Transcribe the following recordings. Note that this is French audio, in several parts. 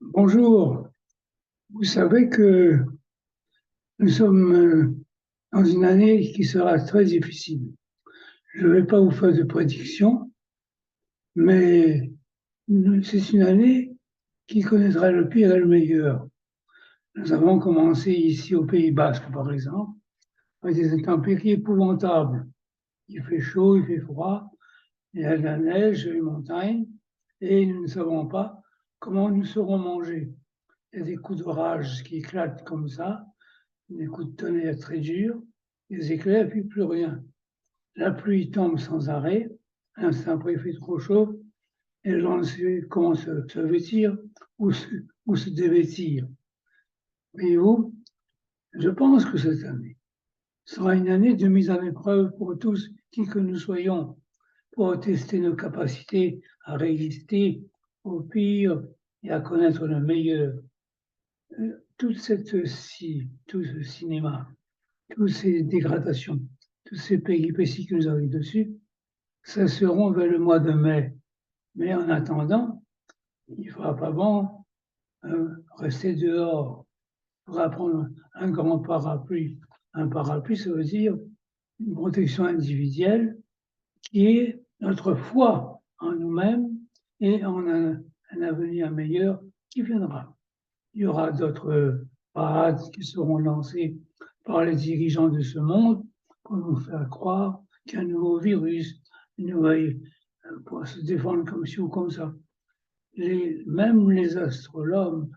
Bonjour, vous savez que nous sommes dans une année qui sera très difficile. Je ne vais pas vous faire de prédictions, mais c'est une année qui connaîtra le pire et le meilleur. Nous avons commencé ici au Pays Basque, par exemple, avec des intempéries épouvantables. Il fait chaud, il fait froid, il y a de la neige, les montagnes, et nous ne savons pas comment nous serons mangés. Il y a des coups d'orage qui éclatent comme ça, des coups de tonnerre très durs, des éclairs, puis plus rien. La pluie tombe sans arrêt, un instant après il fait trop chaud, et les gens ne savent comment se vêtir ou se dévêtir. Voyez-vous, je pense que cette année sera une année de mise en épreuve pour tous qui que nous soyons, pour tester nos capacités à résister au pire et à connaître le meilleur. Tout ce cinéma, toutes ces dégradations, toutes ces péripéties qui nous arrivent dessus, cesseront vers le mois de mai. Mais en attendant, il ne fera pas bon rester dehors. Il faudra prendre un grand parapluie. Un parapluie, ça veut dire une protection individuelle qui est notre foi en nous-mêmes et en un avenir meilleur qui viendra. Il y aura d'autres parades qui seront lancées par les dirigeants de ce monde pour nous faire croire qu'un nouveau virus, une nouvelle, pour se défendre comme ci ou comme ça. Même les astronomes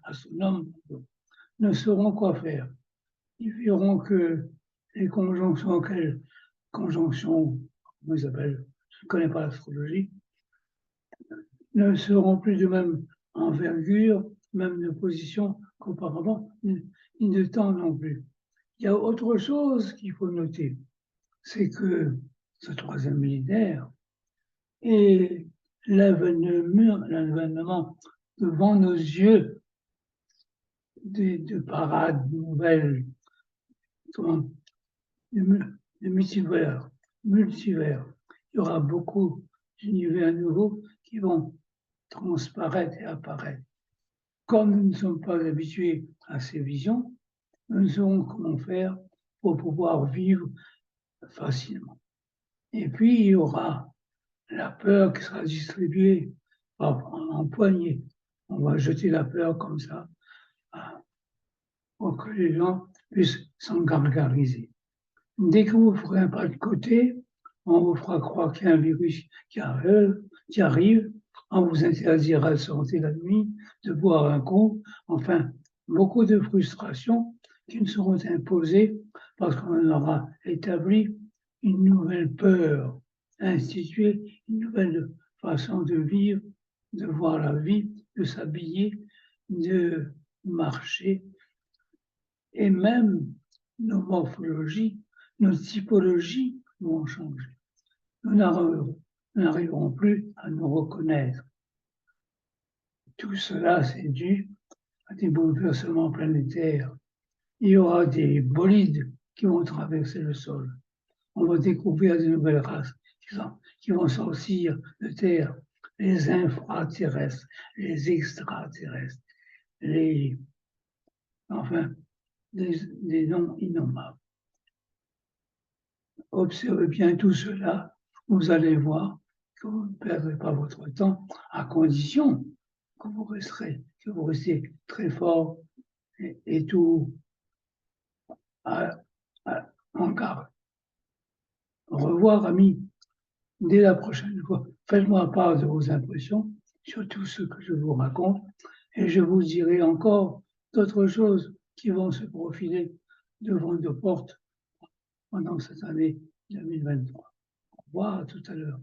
ne sauront quoi faire. Ils verront que les conjonctions, conjonctions, comment ils s'appellent, je ne connais pas l'astrologie, ne seront plus de même envergure, même de position qu'auparavant, ni de temps non plus. Il y a autre chose qu'il faut noter, c'est que ce troisième millénaire est l'avènement devant nos yeux de parades nouvelles, de multivers. Il y aura beaucoup d'univers nouveaux qui vont transparaître et apparaître. Comme nous ne sommes pas habitués à ces visions, nous ne saurons comment faire pour pouvoir vivre facilement. Et puis, il y aura la peur qui sera distribuée en poignées. On va jeter la peur comme ça pour que les gens puissent s'en gargariser. Dès que vous ferez un pas de côté, on vous fera croire qu'il y a un virus qui arrive, on vous interdira de sortir la nuit, de boire un coup, enfin, beaucoup de frustrations qui nous seront imposées parce qu'on aura établi une nouvelle peur, institué une nouvelle façon de vivre, de voir la vie, de s'habiller, de marcher, et même nos morphologies, nos typologies vont changer. Nous n'arriverons plus à nous reconnaître. Tout cela, c'est dû à des bouleversements planétaires. Il y aura des bolides qui vont traverser le sol. On va découvrir de nouvelles races qui vont sortir de terre, les infraterrestres, les extraterrestres, enfin, des noms innommables. Observez bien tout cela, vous allez voir que vous ne perdrez pas votre temps, à condition que vous restez très fort et tout en garde. Au revoir, amis. Dès la prochaine fois, faites-moi part de vos impressions sur tout ce que je vous raconte et je vous dirai encore d'autres choses qui vont se profiler devant nos portes pendant cette année 2023. Au revoir, à tout à l'heure.